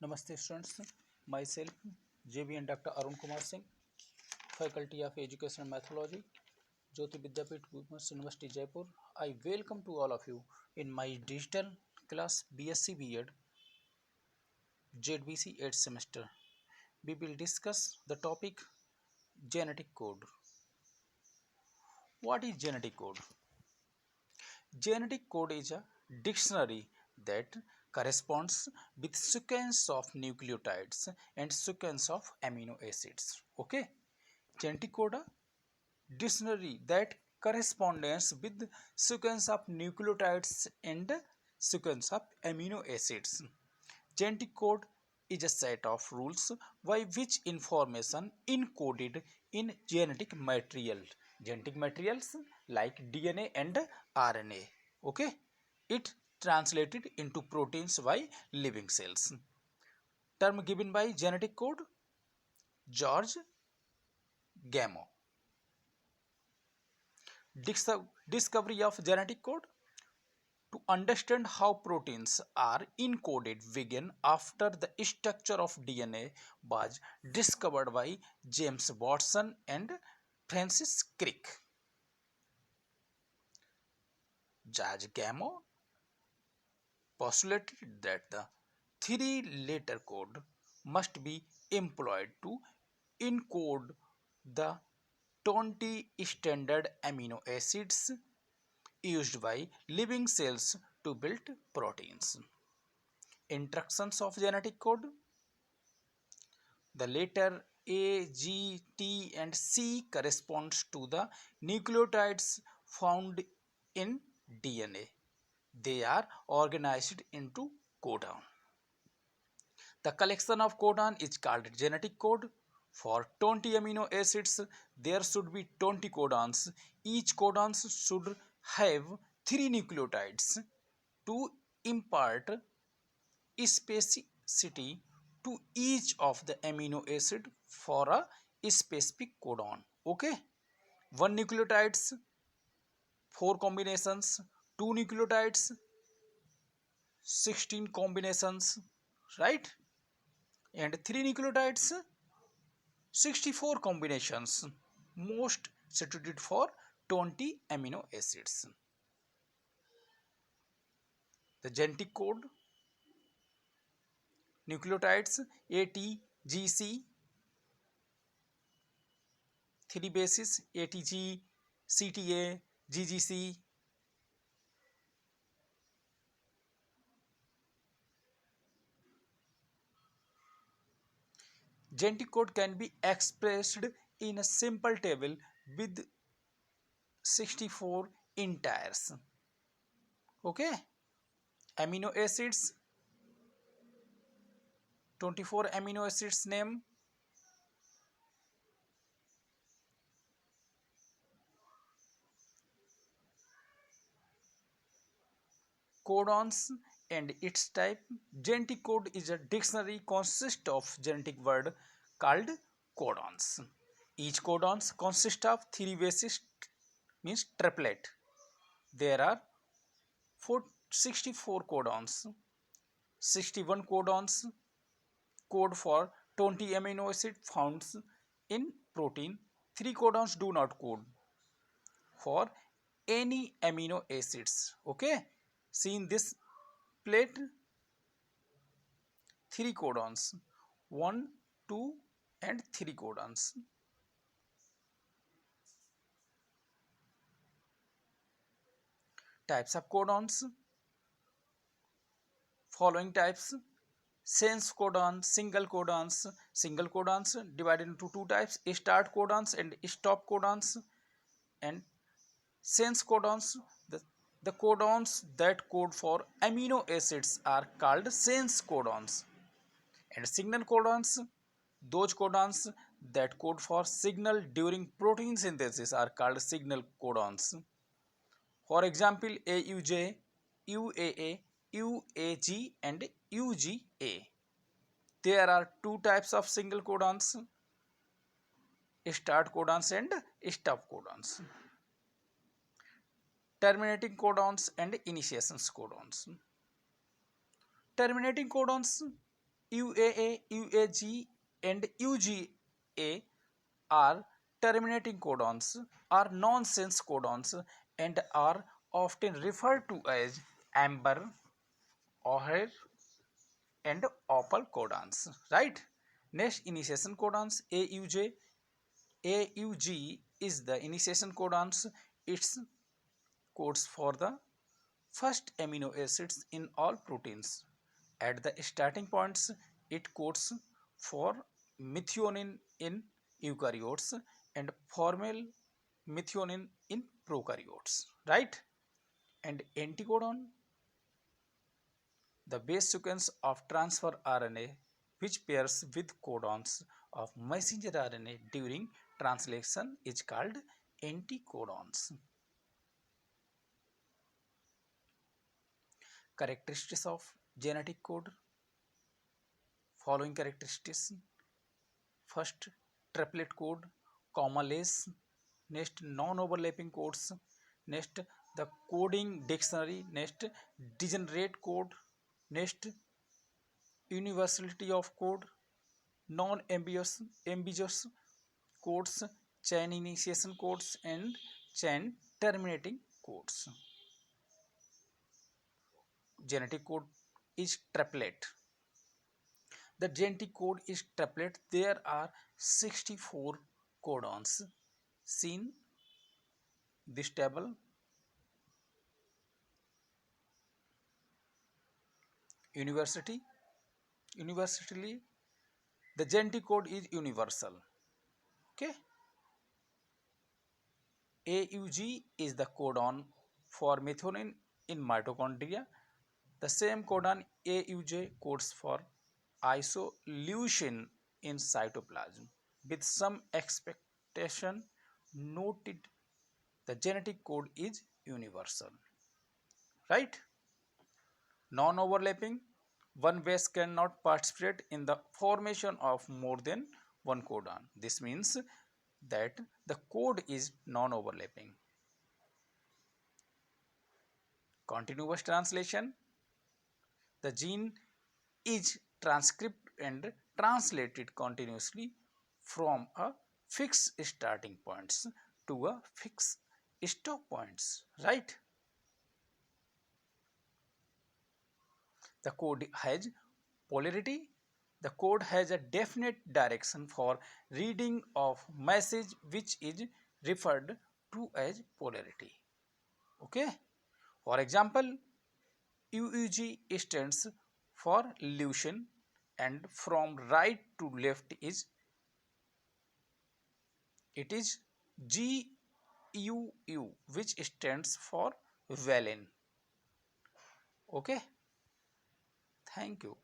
Namaste students, myself JB and Dr. Arun Kumar Singh, Faculty of Education and Methodology, Jyoti Vidyapeeth Women's University Jaipur. I welcome to all of you in my digital class BSc B.Ed ZBC 8th semester. We will discuss the topic genetic code. What is genetic code? Genetic code is a dictionary that corresponds with sequence of nucleotides and sequence of amino acids. Okay, genetic code dictionary that corresponds with sequence of nucleotides and sequence of amino acids. Genetic code is a set of rules by which information encoded in genetic material, genetic materials like DNA and RNA, okay, it translated into proteins by living cells. Term given by genetic code George Gamow. Discovery of genetic code. To understand how proteins are encoded began after the structure of DNA was discovered by James Watson and Francis Crick. George Gamow postulated that the three-letter code must be employed to encode the 20 standard amino acids used by living cells to build proteins. Instructions of genetic code. The letter A, G, T and C corresponds to the nucleotides found in DNA. They are organized into codon. The collection of codon is called genetic code. For 20 amino acids, there should be 20 codons. Each codon should have 3 nucleotides to impart specificity to each of the amino acid for a specific codon. Okay, 1 nucleotides 4 combinations, 2 nucleotides 16 combinations, right, and 3 nucleotides 64 combinations, most suited for 20 amino acids. The genetic code nucleotides ATGC 3 bases ATG, CTA, GGC. Genetic code can be expressed in a simple table with 64 integers. Okay, amino acids, 24 amino acids name, codons and its type. Genetic code is a dictionary consists of genetic word called codons. Each codons consists of 3 bases, means triplet. There are 64 codons. 61 codons code for 20 amino acid found in protein. 3 codons do not code for any amino acids. Okay, see in this plate 3 codons, 1, 2 and 3 codons. Types of codons. Following types: sense codon, single codons. Single codons divided into 2 types: start codons and stop codons. And sense codons, the codons that code for amino acids are called sense codons. And signal codons, those codons that code for signal during protein synthesis are called signal codons. For example, AUJ, UAA, UAG and UGA. There are 2 types of single codons: start codons and stop codons. Terminating codons and initiation codons. Terminating codons, UAA, UAG, and UGA are terminating codons, are nonsense codons, and are often referred to as amber, O'Hare, and opal codons, right? Next, initiation codons. AUG is the initiation codons. It's codes for the first amino acids in all proteins. At the starting points, it codes for methionine in eukaryotes and formyl methionine in prokaryotes, right? And anticodon, the base sequence of transfer RNA which pairs with codons of messenger RNA during translation is called anticodons. Characteristics of genetic code. Following characteristics: first, triplet code, comma-less. Next, non-overlapping codes. Next, the coding dictionary. Next, degenerate code. Next, universality of code, non-ambiguous codes, chain initiation codes, and chain terminating codes. Genetic code is triplet. The genetic code is triplet. There are 64 codons seen this table. Universally, the genetic code is universal. Okay. AUG is the codon for methionine in mitochondria. The same codon AUJ codes for isoleucine in cytoplasm. With some expectation noted, the genetic code is universal. Right? Non-overlapping, one base cannot participate in the formation of more than one codon. This means that the code is non-overlapping. Continuous translation, the gene is transcribed and translated continuously from a fixed starting points to a fixed stop points, right? The code has polarity. The code has a definite direction for reading of message which is referred to as polarity. Okay. For example, UUG stands for leucine and from right to left is it is GUU which stands for valine. Okay. Thank you.